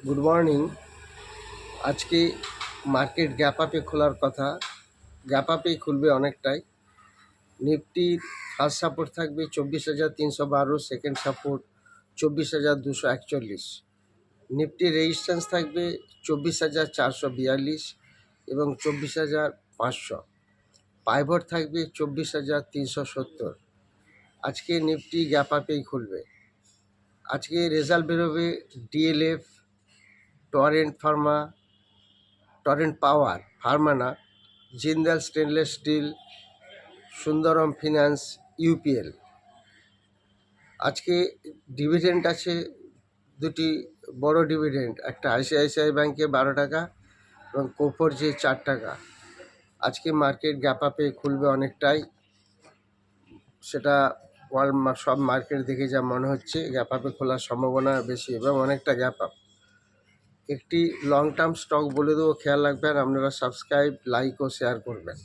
Good morning. আজকে market gap আপে খোলার কথা, গ্যাপ আপেই খুলবে অনেকটাই। নিফটির ফার্স্ট সাপোর্ট থাকবে 24,312, সেকেন্ড সাপোর্ট 24,241। নিফটির রেজিস্ট্যান্স থাকবে 24,442 এবং 24,500। পাইভট থাকবে 24,370। আজকে নিফটি গ্যাপ আপেই খুলবে। আজকে রেজাল্ট বেরোবে ডিএলএফ, টরেন্ট পাওয়ার, ফার্মানা, Jindal stainless steel, Sundaram finance, UPL. আজকে ডিভিডেন্ড আছে দুটি বড় ডিভিডেন্ড, একটা আইসিআইসিআই ব্যাংকে 12 টাকা এবং কোফোর্জে 4 টাকা। আজকে মার্কেট গ্যাপ আপে খুলবে অনেকটাই, সেটা সব মার্কেট দেখে যা মনে হচ্ছে গ্যাপ আপে খোলার সম্ভাবনা বেশি এবং অনেকটা গ্যাপ আপ। একটি লং টার্ম স্টক বলে দেবো, খেয়াল রাখবেন, আপনারা সাবস্ক্রাইব, লাইক ও শেয়ার করবেন।